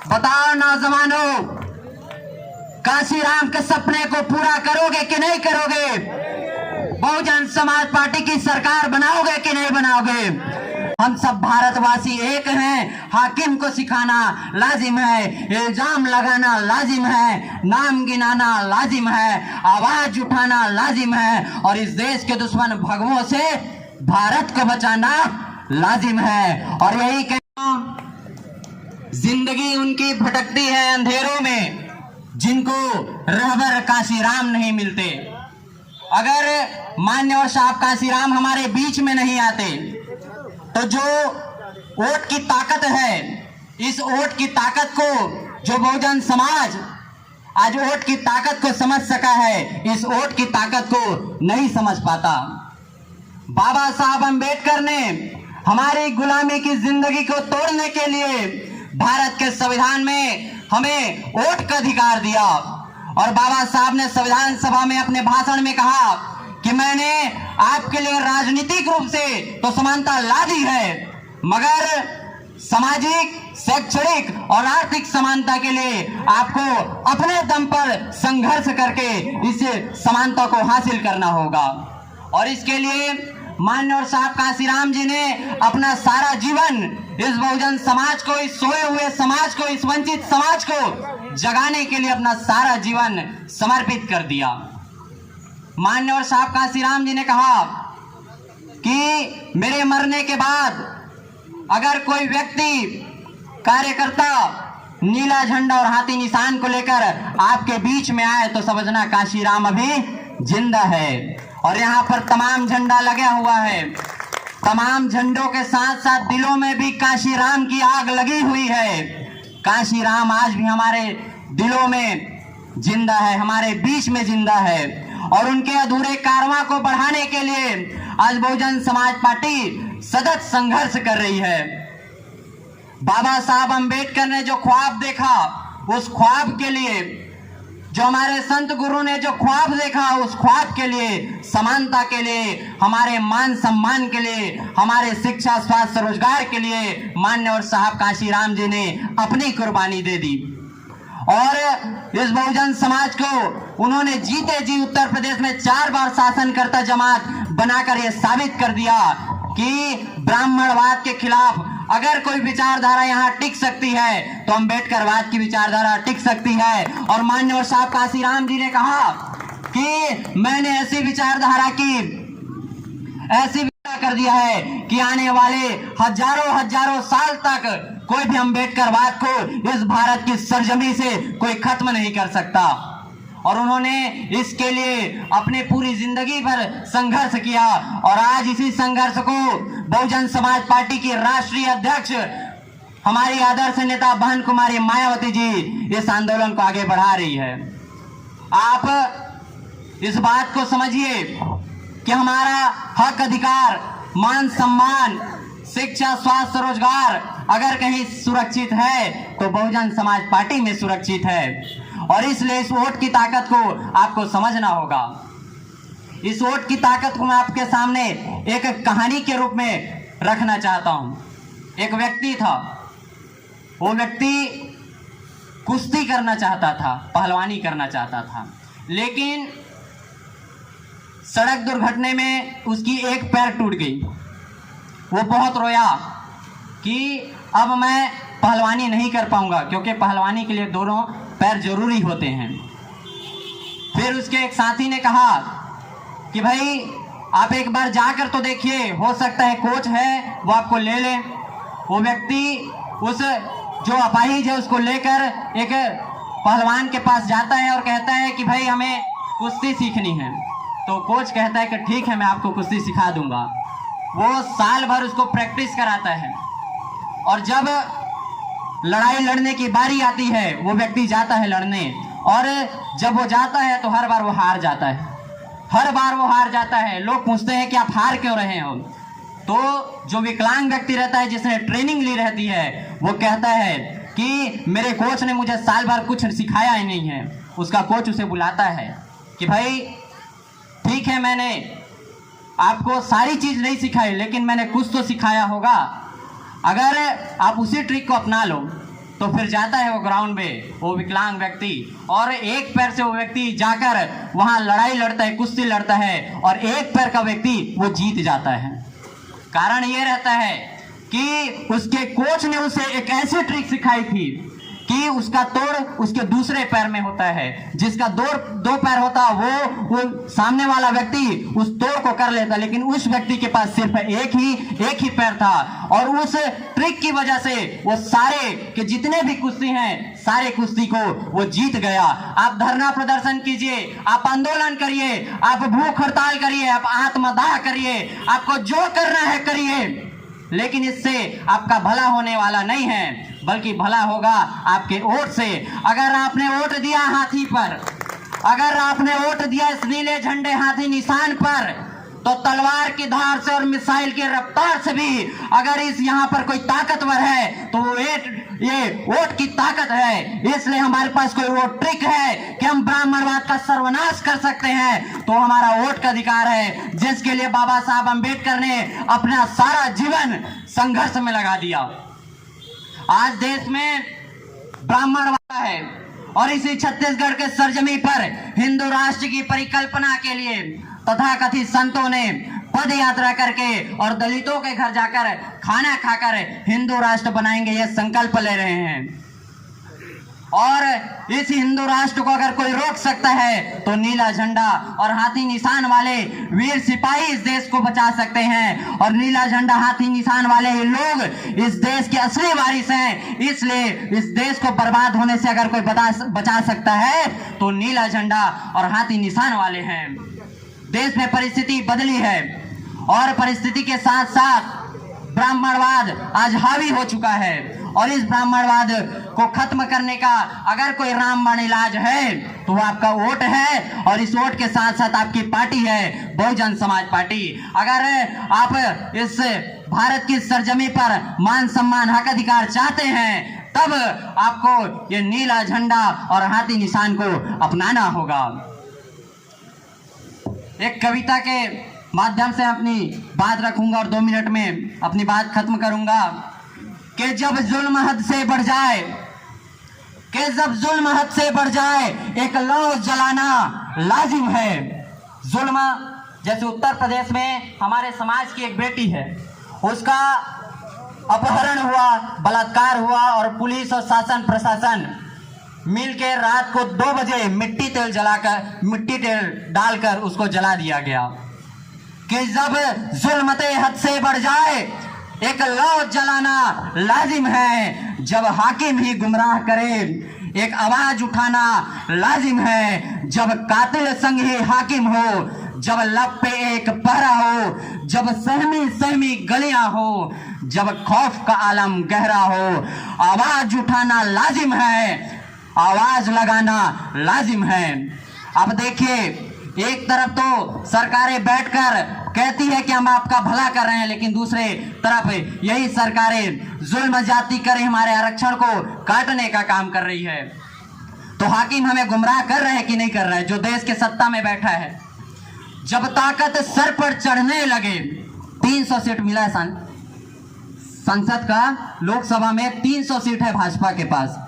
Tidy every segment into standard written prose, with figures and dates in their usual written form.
बताओ नौजवानों, काशीराम के सपने को पूरा करोगे कि नहीं करोगे? बहुजन समाज पार्टी की सरकार बनाओगे कि नहीं बनाओगे? हम सब भारतवासी एक हैं। हाकिम को सिखाना लाजिम है, इल्जाम लगाना लाजिम है, नाम गिनाना लाजिम है, आवाज उठाना लाजिम है और इस देश के दुश्मन भगवों से भारत को बचाना लाजिम है। और यही कहना, जिंदगी उनकी भटकती है अंधेरों में जिनको रहबर काशीराम नहीं मिलते। अगर मान्यवर साहब काशीराम हमारे बीच में नहीं आते तो जो वोट की ताकत है, इस वोट की ताकत को जो बहुजन समाज आज वोट की ताकत को समझ सका है, इस वोट की ताकत को नहीं समझ पाता। बाबा साहब अंबेडकर ने हमारी गुलामी की जिंदगी को तोड़ने के लिए भारत के संविधान में हमें वोट का अधिकार दिया और बाबा साहब ने संविधान सभा में अपने भाषण में कहा कि मैंने आपके लिए राजनीतिक रूप से तो समानता ला दी है, मगर सामाजिक, शैक्षणिक और आर्थिक समानता के लिए आपको अपने दम पर संघर्ष करके इस समानता को हासिल करना होगा। और इसके लिए मान्यवर साहब काशीराम जी ने अपना सारा जीवन इस बहुजन समाज को, इस सोए हुए समाज को, इस वंचित समाज को जगाने के लिए अपना सारा जीवन समर्पित कर दिया। मान्यवर साहब काशीराम जी ने कहा कि मेरे मरने के बाद अगर कोई व्यक्ति, कार्यकर्ता नीला झंडा और हाथी निशान को लेकर आपके बीच में आए तो समझना काशीराम अभी जिंदा है। और यहाँ पर तमाम झंडा लगा हुआ है, तमाम झंडों के साथ साथ दिलों में भी काशीराम की आग लगी हुई है। काशीराम आज भी हमारे दिलों में जिंदा है, हमारे बीच में जिंदा है और उनके अधूरे कारवां को बढ़ाने के लिए आज बहुजन समाज पार्टी सतत संघर्ष कर रही है। बाबा साहब अंबेडकर ने जो ख्वाब देखा, उस ख्वाब के लिए, जो हमारे संत गुरु ने जो ख्वाब देखा, उस ख्वाब के लिए, समानता के लिए, हमारे मान सम्मान के लिए, हमारे शिक्षा, स्वास्थ्य, रोजगार के लिए मान्यवर साहब काशीराम जी ने अपनी कुर्बानी दे दी। और इस बहुजन समाज को उन्होंने जीते जी उत्तर प्रदेश में 4 बार शासनकर्ता जमात बनाकर यह साबित कर दिया कि ब्राह्मणवाद के खिलाफ अगर कोई विचारधारा यहाँ टिक सकती है तो अम्बेडकरवाद की विचारधारा टिक सकती है। और मान्यवर साहब काशीराम जी ने कहा कि मैंने ऐसी विचारधारा की, ऐसी कर दिया है कि आने वाले हजारों साल तक कोई भी अम्बेडकरवाद को इस भारत की सरजमी से कोई खत्म नहीं कर सकता। और उन्होंने इसके लिए अपने पूरी जिंदगी भर संघर्ष किया और आज इसी संघर्ष को बहुजन समाज पार्टी की राष्ट्रीय अध्यक्ष हमारी आदर्श नेता बहन कुमारी मायावती जी इस आंदोलन को आगे बढ़ा रही है। आप इस बात को समझिए कि हमारा हक, अधिकार, मान सम्मान, शिक्षा, स्वास्थ्य, रोजगार अगर कहीं सुरक्षित है तो बहुजन समाज पार्टी में सुरक्षित है। और इसलिए इस वोट की ताकत को आपको समझना होगा। इस वोट की ताकत को मैं आपके सामने एक कहानी के रूप में रखना चाहता हूं। एक व्यक्ति था, वो व्यक्ति कुश्ती करना चाहता था, पहलवानी करना चाहता था, लेकिन सड़क दुर्घटना में उसकी एक पैर टूट गई। वो बहुत रोया कि अब मैं पहलवानी नहीं कर पाऊंगा, क्योंकि पहलवानी के लिए दोनों पैर जरूरी होते हैं। फिर उसके एक साथी ने कहा कि भाई आप एक बार जाकर तो देखिए, हो सकता है कोच है वो आपको ले ले। वो व्यक्ति उस जो अपाहिज है उसको लेकर एक पहलवान के पास जाता है और कहता है कि भाई हमें कुश्ती सीखनी है। तो कोच कहता है कि ठीक है, मैं आपको कुश्ती सिखा दूंगा। वो साल भर उसको प्रैक्टिस कराता है और जब लड़ाई लड़ने की बारी आती है वो व्यक्ति जाता है लड़ने, और जब वो जाता है तो हर बार वो हार जाता है, हर बार वो हार जाता है। लोग पूछते हैं कि आप हार क्यों रहे हो? तो जो विकलांग व्यक्ति रहता है, जिसने ट्रेनिंग ली रहती है, वो कहता है कि मेरे कोच ने मुझे साल भर कुछ सिखाया ही नहीं है। उसका कोच उसे बुलाता है कि भाई ठीक है, मैंने आपको सारी चीज नहीं सिखाई, लेकिन मैंने कुछ तो सिखाया होगा। अगर आप उसी ट्रिक को अपना लो तो फिर जाता है वो ग्राउंड में, वो विकलांग व्यक्ति, और एक पैर से वो व्यक्ति जाकर वहां लड़ाई लड़ता है, कुश्ती लड़ता है, और एक पैर का व्यक्ति वो जीत जाता है। कारण ये रहता है कि उसके कोच ने उसे एक ऐसी ट्रिक सिखाई थी कि उसका तोड़ उसके दूसरे पैर में होता है। जिसका दो पैर होता वो सामने वाला व्यक्ति उस तोड़ को कर लेता, लेकिन उस व्यक्ति के पास सिर्फ एक ही पैर था, और उस ट्रिक की वजह से वो सारे के जितने भी कुश्ती हैं सारे कुश्ती को वो जीत गया। आप धरना प्रदर्शन कीजिए, आप आंदोलन करिए, आप भूख हड़ताल करिए, आप आत्मदाह करिए, आपको जो करना है करिए, लेकिन इससे आपका भला होने वाला नहीं है, बल्कि भला होगा आपके वोट से। अगर आपने वोट दिया हाथी पर, अगर आपने वोट दिया इस नीले झंडे हाथी निशान पर, तो तलवार की धार से और मिसाइल की रफ्तार से भी अगर इस यहाँ पर कोई ताकतवर है तो वो ये वोट की ताकत है। इसलिए हमारे पास कोई वो ट्रिक है कि हम ब्राह्मणवाद का सर्वनाश कर सकते हैं, तो हमारा वोट का अधिकार है, जिसके लिए बाबा साहब अंबेडकर ने अपना सारा जीवन संघर्ष में लगा दिया। आज देश में ब्राह्मणवाद है, और इसी छत्तीसगढ़ के सरजमी पर हिंदू राष्ट्र की परिकल्पना के लिए तथाकथित संतों ने पद यात्रा करके और दलितों के घर जाकर खाना खाकर हिंदू राष्ट्र बनाएंगे यह संकल्प ले रहे हैं। और इस हिंदू राष्ट्र को अगर कोई रोक सकता है तो नीला झंडा और हाथी निशान वाले वीर सिपाही इस देश को बचा सकते हैं, और नीला झंडा हाथी निशान वाले ही लोग इस देश के असली वारिस हैं। इसलिए इस देश को बर्बाद होने से अगर कोई बचा सकता है तो नीला झंडा और हाथी निशान वाले हैं। देश में परिस्थिति बदली है, और परिस्थिति के साथ साथ ब्राह्मणवाद आज हावी हो चुका है, और इस ब्राह्मणवाद को खत्म करने का अगर कोई रामबाण इलाज है तो वो आपका वोट है, और इस वोट के साथ साथ आपकी पार्टी है बहुजन समाज पार्टी। अगर आप इस भारत की सरजमी पर मान सम्मान हक अधिकार चाहते हैं, तब आपको ये नीला झंडा और हाथी निशान को अपनाना होगा। एक कविता के माध्यम से अपनी बात रखूंगा और 2 मिनट में अपनी बात खत्म करूंगा कि जब जुल्म हद से बढ़ जाए, एक लौ जलाना लाजिम है। जुल्म, जैसे उत्तर प्रदेश में हमारे समाज की एक बेटी है, उसका अपहरण हुआ, बलात्कार हुआ, और पुलिस और शासन प्रशासन मिलकर रात को 2 बजे मिट्टी तेल डालकर उसको जला दिया गया। कि जब जुल्मते हद से बढ़ जाए एक लौ जलाना लाजिम है, जब हाकिम ही गुमराह करे एक आवाज उठाना लाजिम है, जब कातिल संग ही हाकिम हो, जब लब पे एक पहरा हो, जब सहमी गलियां हो, जब खौफ का आलम गहरा हो, आवाज उठाना लाजिम है, आवाज लगाना लाजिम है। अब देखिए, एक तरफ तो सरकारें बैठकर कहती है कि हम आपका भला कर रहे हैं, लेकिन दूसरे तरफ यही सरकारें जुल्म जाति करे हमारे आरक्षण को काटने का काम कर रही है। तो हाकिम हमें गुमराह कर रहे हैं कि नहीं कर रहे हैं, जो देश के सत्ता में बैठा है। जब ताकत सर पर चढ़ने लगे, 300 सीट मिला है संसद का, लोकसभा में 300 सीट है भाजपा के पास,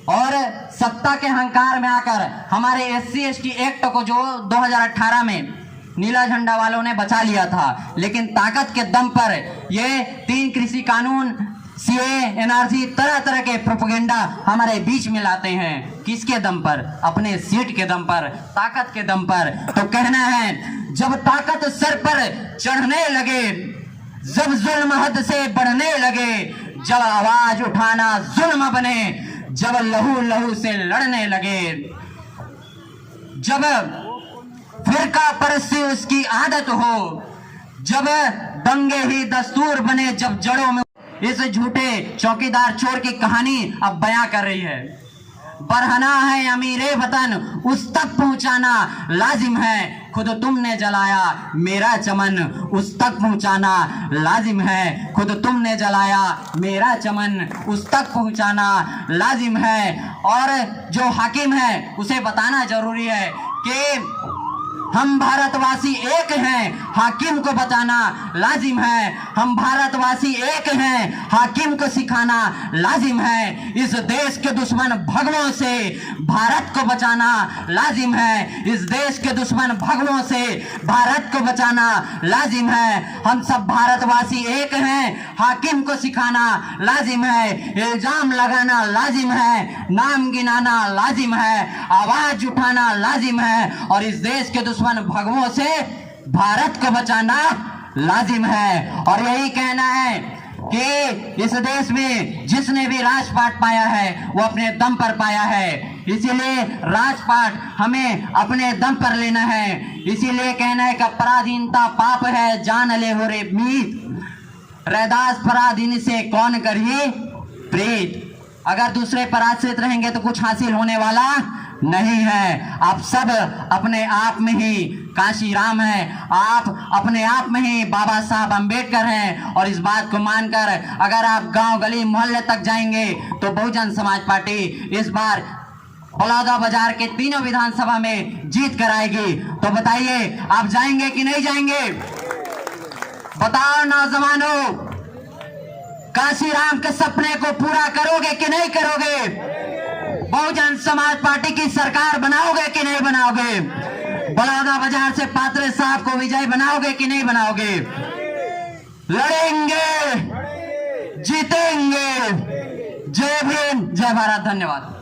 और सत्ता के अहंकार में आकर हमारे SC/ST एक्ट को जो 2018 में नीला झंडा वालों ने बचा लिया था, लेकिन ताकत के दम पर ये 3 कृषि कानून, CAA, NRC, तरह तरह के प्रोपेगेंडा हमारे बीच में लाते हैं। किसके दम पर? अपने सीट के दम पर, ताकत के दम पर। तो कहना है, जब ताकत सर पर चढ़ने लगे, जब जुल्म हद से बढ़ने लगे, जब आवाज उठाना जुल्म बने, जब लहू लहू से लड़ने लगे, जब फिरका परस्ती उसकी आदत हो, जब दंगे ही दस्तूर बने, जब जड़ों में इस झूठे चौकीदार चोर की कहानी अब बयां कर रही है। बरहना है अमीरे वतन, उस तक पहुंचाना लाजिम है, खुद तुमने जलाया मेरा चमन, उस तक पहुंचाना लाजिम है, खुद तुमने जलाया मेरा चमन, उस तक पहुंचाना लाजिम है। और जो हाकिम है उसे बताना जरूरी है कि हम भारतवासी एक हैं, हाकिम को बचाना लाजिम है। हम भारतवासी एक हैं, हाकिम को सिखाना लाजिम है। इस देश के दुश्मन भगवों से भारत को बचाना लाजिम है। इस देश के दुश्मन भगवों से भारत को बचाना लाजिम है। हम सब भारतवासी एक हैं, हाकिम को सिखाना लाजिम है। इल्जाम लगाना लाजिम है, नाम गिनाना लाजिम है, आवाज उठाना लाजिम है और इस देश के दुश्मन भगवों से भारत को बचाना लाजिम है। और यही कहना है कि इस देश में जिसने भी राजपाट पाया है वो अपने दम पर पाया है, इसीलिए राजपाट हमें अपने दम पर लेना है। इसीलिए कहना है कि पराधीनता पाप है, जान ले हो रे मीत, रैदास पराधीन से कौन करिए प्रीत। अगर दूसरे पर आश्रित रहेंगे तो कुछ हासिल होने वाला नहीं है। आप सब अपने आप में ही काशी राम है, आप अपने आप में ही बाबा साहब अंबेडकर हैं। और इस बात को मानकर अगर आप गांव गली मोहल्ले तक जाएंगे तो बहुजन समाज पार्टी इस बार बलौदा बाजार के तीनों विधानसभा में जीत कर आएगी। तो बताइए आप जाएंगे कि नहीं जाएंगे? बताओ नौजवानों, काशी राम के सपने को पूरा करोगे कि नहीं करोगे? बहुजन समाज पार्टी की सरकार बनाओगे कि नहीं बनाओगे? बलौदा बाजार से पात्रे साहब को विजय बनाओगे कि नहीं बनाओगे? लड़ेंगे, जीतेंगे। जय भीम, जय भारत, धन्यवाद।